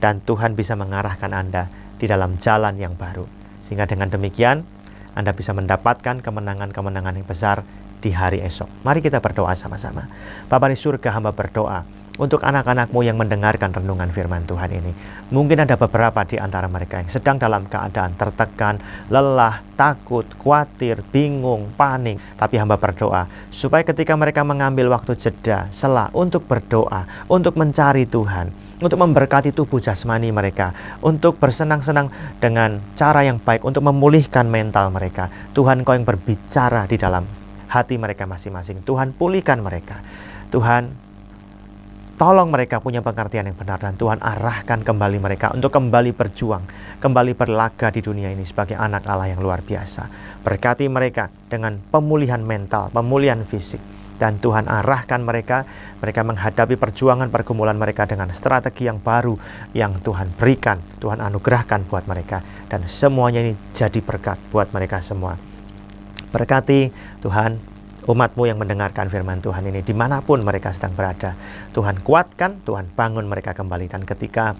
dan Tuhan bisa mengarahkan Anda di dalam jalan yang baru. Sehingga dengan demikian, Anda bisa mendapatkan kemenangan-kemenangan yang besar di hari esok. Mari kita berdoa sama-sama. Bapa di surga, hamba berdoa untuk anak-anak-Mu yang mendengarkan renungan firman Tuhan ini. Mungkin ada beberapa di antara mereka yang sedang dalam keadaan tertekan, lelah, takut, khawatir, bingung, panik. Tapi hamba berdoa supaya ketika mereka mengambil waktu jeda, sela untuk berdoa, untuk mencari Tuhan, untuk memberkati tubuh jasmani mereka, untuk bersenang-senang dengan cara yang baik, untuk memulihkan mental mereka. Tuhan, Kau yang berbicara di dalam hati mereka masing-masing. Tuhan, pulihkan mereka. Tuhan, tolong mereka punya pengertian yang benar, dan Tuhan arahkan kembali mereka untuk kembali berjuang, kembali berlaga di dunia ini sebagai anak Allah yang luar biasa. Berkati mereka dengan pemulihan mental, pemulihan fisik, dan Tuhan arahkan mereka menghadapi perjuangan pergumulan mereka dengan strategi yang baru yang Tuhan berikan, Tuhan anugerahkan buat mereka, dan semuanya ini jadi berkat buat mereka semua. Berkati Tuhan umat-Mu yang mendengarkan firman Tuhan ini dimanapun mereka sedang berada. Tuhan kuatkan, Tuhan bangun mereka kembali, dan ketika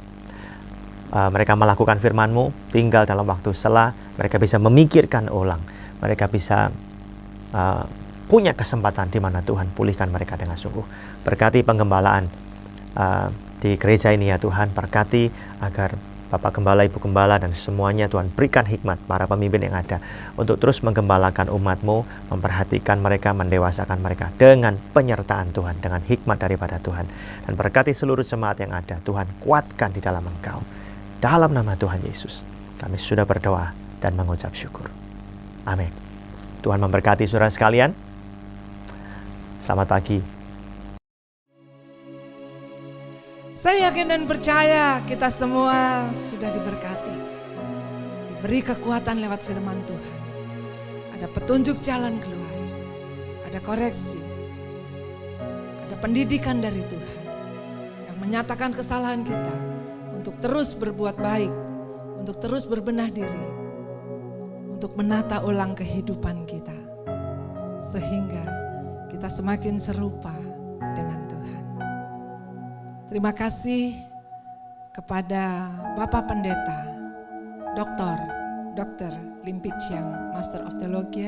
mereka melakukan firman-Mu, tinggal dalam waktu sela, mereka bisa memikirkan ulang, mereka bisa punya kesempatan di mana Tuhan pulihkan mereka dengan sungguh. Berkati penggembalaan di gereja ini ya Tuhan, berkati agar Bapak Gembala, Ibu Gembala, dan semuanya Tuhan berikan hikmat para pemimpin yang ada untuk terus menggembalakan umat-Mu, memperhatikan mereka, mendewasakan mereka dengan penyertaan Tuhan, dengan hikmat daripada Tuhan. Dan berkati seluruh jemaat yang ada, Tuhan kuatkan di dalam Engkau. Dalam nama Tuhan Yesus, kami sudah berdoa dan mengucap syukur. Amin. Tuhan memberkati saudara sekalian. Selamat pagi. Saya yakin dan percaya kita semua sudah diberkati, diberi kekuatan lewat firman Tuhan. Ada petunjuk jalan keluar, ada koreksi, ada pendidikan dari Tuhan yang menyatakan kesalahan kita untuk terus berbuat baik, untuk terus berbenah diri, untuk menata ulang kehidupan kita, sehingga kita semakin serupa dengan Tuhan. Terima kasih kepada Bapak Pendeta Dr. Limpik Chiang, Master of Theology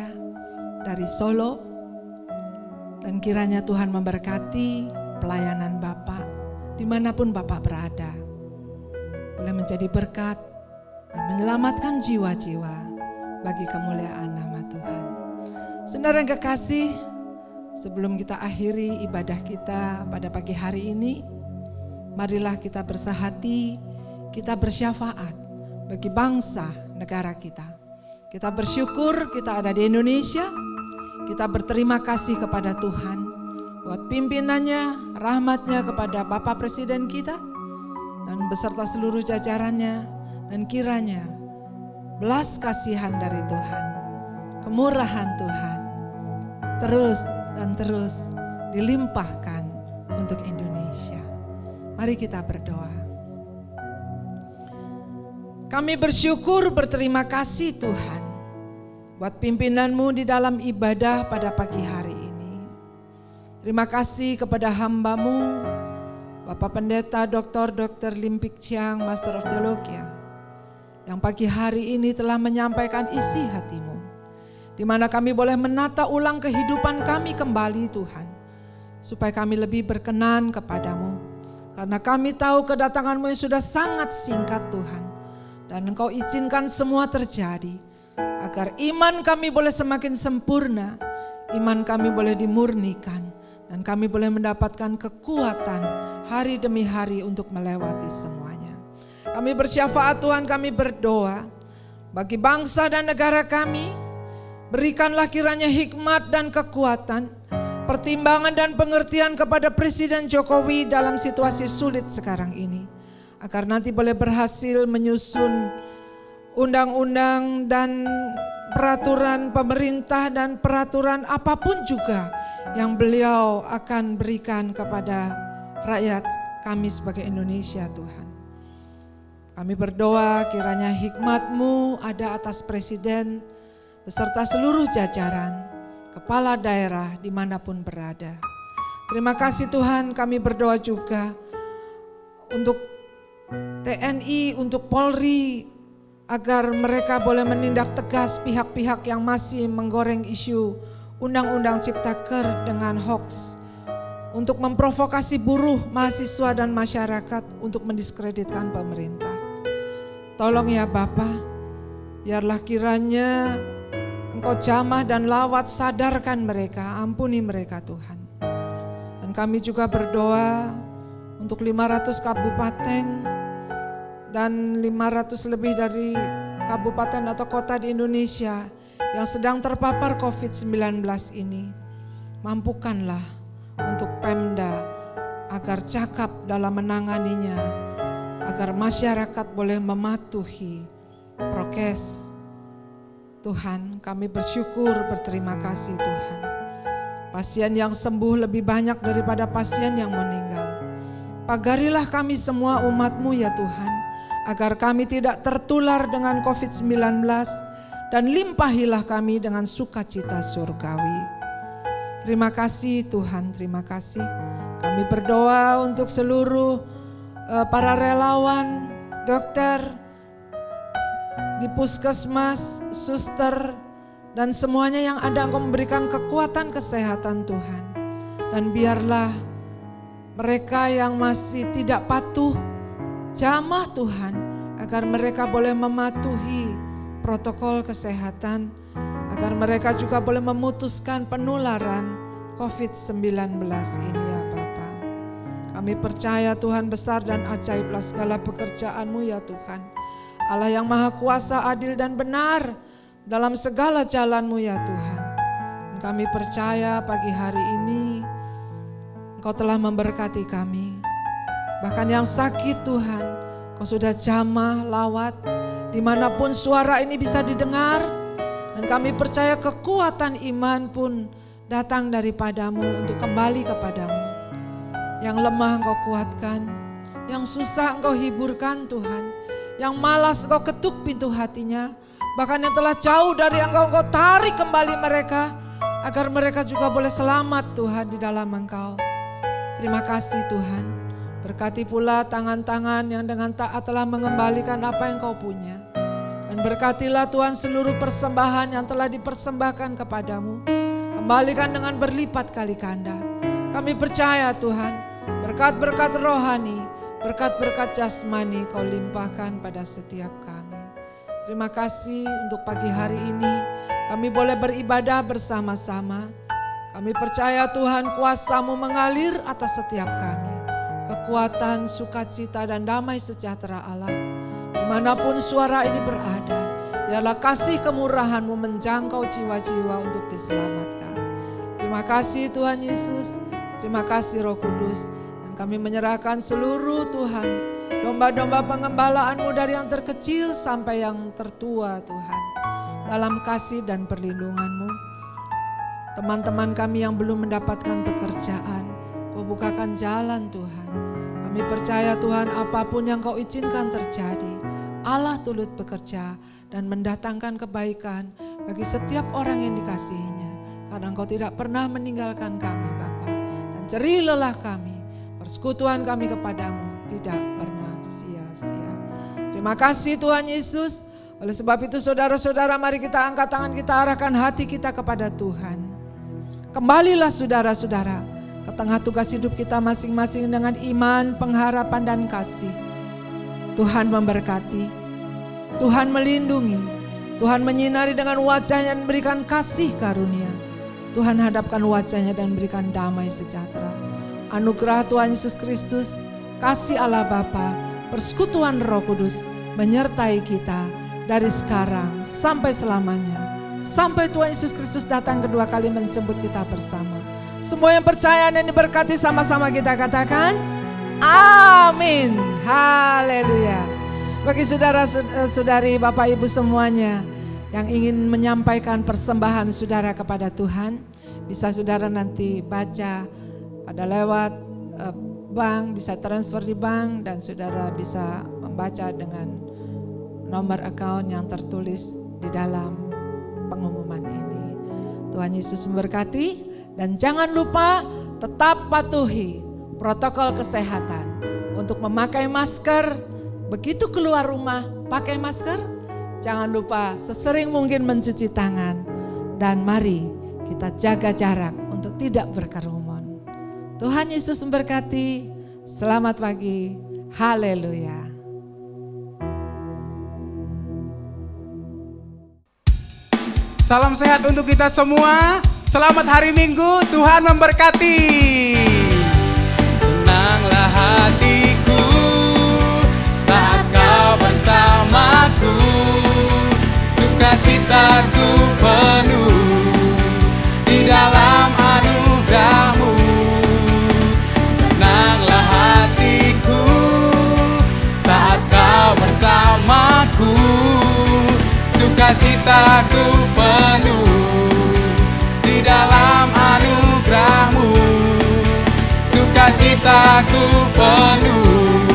dari Solo, dan kiranya Tuhan memberkati pelayanan Bapak dimanapun Bapak berada, boleh menjadi berkat dan menyelamatkan jiwa-jiwa bagi kemuliaan nama Tuhan. Saudara yang kekasih, sebelum kita akhiri ibadah kita pada pagi hari ini, marilah kita bersahati, kita bersyafaat bagi bangsa negara kita. Kita bersyukur kita ada di Indonesia, kita berterima kasih kepada Tuhan buat pimpinannya, rahmatnya kepada Bapak Presiden kita, dan beserta seluruh jajarannya, dan kiranya belas kasihan dari Tuhan, kemurahan Tuhan, terus dan terus dilimpahkan untuk Indonesia. Mari kita berdoa. Kami bersyukur, berterima kasih Tuhan buat pimpinan-Mu di dalam ibadah pada pagi hari ini. Terima kasih kepada hamba-Mu, Bapak Pendeta Dr. Limpik Chiang, Master of Theology, yang pagi hari ini telah menyampaikan isi hati-Mu, di mana kami boleh menata ulang kehidupan kami kembali Tuhan, supaya kami lebih berkenan kepadamu. Karena kami tahu kedatangan-Mu yang sudah sangat singkat Tuhan. Dan Engkau izinkan semua terjadi, agar iman kami boleh semakin sempurna, iman kami boleh dimurnikan, Dan kami boleh mendapatkan kekuatan hari demi hari untuk melewati semuanya. Kami bersyafaat Tuhan, kami berdoa bagi bangsa dan negara kami. Berikanlah kiranya hikmat dan kekuatan, pertimbangan dan pengertian kepada Presiden Jokowi dalam situasi sulit sekarang ini. Agar nanti boleh berhasil menyusun undang-undang dan peraturan pemerintah dan peraturan apapun juga yang beliau akan berikan kepada rakyat kami sebagai Indonesia, Tuhan. Kami berdoa kiranya hikmat-Mu ada atas Presiden beserta seluruh jajaran, kepala daerah dimanapun berada. Terima kasih Tuhan, kami berdoa juga untuk TNI, untuk Polri, agar mereka boleh menindak tegas pihak-pihak yang masih menggoreng isu Undang-Undang Ciptaker dengan hoax, untuk memprovokasi buruh, mahasiswa dan masyarakat untuk mendiskreditkan pemerintah. Tolong ya Bapa, biarlah kiranya Engkau jamah dan lawat sadarkan mereka, ampuni mereka Tuhan. Dan kami juga berdoa untuk 500 kabupaten dan 500 lebih dari kabupaten atau kota di Indonesia yang sedang terpapar COVID-19 ini. Mampukanlah untuk Pemda agar cakap dalam menanganinya, agar masyarakat boleh mematuhi prokes. Tuhan, kami bersyukur, berterima kasih Tuhan. Pasien yang sembuh lebih banyak daripada pasien yang meninggal. Pagarilah kami semua umat-Mu ya Tuhan, agar kami tidak tertular dengan COVID-19 dan limpahilah kami dengan sukacita surgawi. Terima kasih Tuhan, terima kasih. Kami berdoa untuk seluruh para relawan, dokter, di puskesmas, suster, dan semuanya yang ada Engkau memberikan kekuatan kesehatan Tuhan. Dan biarlah mereka yang masih tidak patuh, jamah Tuhan, agar mereka boleh mematuhi protokol kesehatan, agar mereka juga boleh memutuskan penularan COVID-19 ini ya Bapa. Kami percaya Tuhan besar dan ajaiblah segala pekerjaan-Mu ya Tuhan. Allah yang maha kuasa, adil dan benar dalam segala jalan-Mu ya Tuhan. Dan kami percaya pagi hari ini Engkau telah memberkati kami. Bahkan yang sakit Tuhan, Kau sudah jamah lawat dimanapun suara ini bisa didengar. Dan kami percaya kekuatan iman pun datang daripada-Mu untuk kembali kepadamu. Yang lemah Engkau kuatkan, yang susah Engkau hiburkan Tuhan, yang malas Engkau ketuk pintu hatinya, bahkan yang telah jauh dari Engkau tarik kembali mereka, agar mereka juga boleh selamat Tuhan di dalam Engkau. Terima kasih Tuhan, berkati pula tangan-tangan yang dengan taat telah mengembalikan apa yang Kau punya. Dan berkatilah Tuhan seluruh persembahan yang telah dipersembahkan kepadamu, kembalikan dengan berlipat kali ganda. Kami percaya Tuhan, berkat-berkat rohani, berkat-berkat jasmani Kau limpahkan pada setiap kami. Terima kasih untuk pagi hari ini, kami boleh beribadah bersama-sama. Kami percaya Tuhan kuasa-Mu mengalir atas setiap kami. Kekuatan, sukacita dan damai sejahtera Allah dimanapun suara ini berada, biarlah kasih kemurahan-Mu menjangkau jiwa-jiwa untuk diselamatkan. Terima kasih Tuhan Yesus, terima kasih Roh Kudus. Dan kami menyerahkan seluruh Tuhan, domba-domba pengembalaan-Mu dari yang terkecil sampai yang tertua Tuhan, dalam kasih dan perlindungan-Mu. Teman-teman kami yang belum mendapatkan pekerjaan, Kau bukakan jalan Tuhan. Kami percaya Tuhan, apapun yang Kau izinkan terjadi, Allah turut bekerja dan mendatangkan kebaikan bagi setiap orang yang dikasihinya. Karena Engkau tidak pernah meninggalkan kami Bapa. Dan jerih lelah kami, persekutuan kami kepadamu tidak pernah sia-sia. Terima kasih Tuhan Yesus. Oleh sebab itu saudara-saudara, mari kita angkat tangan, kita arahkan hati kita kepada Tuhan. Kembalilah saudara-saudara ke tengah tugas hidup kita masing-masing dengan iman, pengharapan dan kasih. Tuhan memberkati, Tuhan melindungi, Tuhan menyinari dengan wajah-Nya dan memberikan kasih karunia. Tuhan hadapkan wajahnya dan berikan damai sejahtera. Anugerah Tuhan Yesus Kristus, kasih Allah Bapa, persekutuan Roh Kudus menyertai kita dari sekarang sampai selamanya. Sampai Tuhan Yesus Kristus datang kedua kali menjemput kita bersama. Semua yang percaya dan diberkati sama-sama kita katakan, amin. Haleluya. Bagi saudara-saudari, Bapak Ibu semuanya yang ingin menyampaikan persembahan saudara kepada Tuhan, bisa saudara nanti baca pada lewat bank, bisa transfer di bank, dan saudara bisa membaca dengan nomor account yang tertulis di dalam pengumuman ini. Tuhan Yesus memberkati, dan jangan lupa tetap patuhi protokol kesehatan untuk memakai masker. Begitu keluar rumah pakai masker. Jangan lupa sesering mungkin mencuci tangan, dan mari kita jaga jarak untuk tidak berkerumun. Tuhan Yesus memberkati. Selamat pagi. Haleluya. Salam sehat untuk kita semua. Selamat hari Minggu. Tuhan memberkati. Senanglah hatiku saat kau bersamaku, sukacitaku penuh di dalam anugerah-Mu. Senanglah hatiku saat kau bersamaku, sukacitaku penuh di dalam anugerah-Mu. Sukacitaku penuh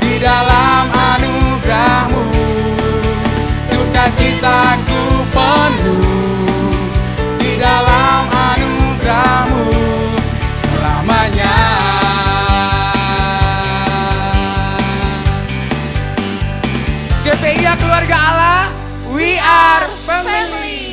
di dalam anugerah-Mu. Sukacitaku penuh di dalam anugerah-Mu selamanya. GPI keluarga Allah, we are family.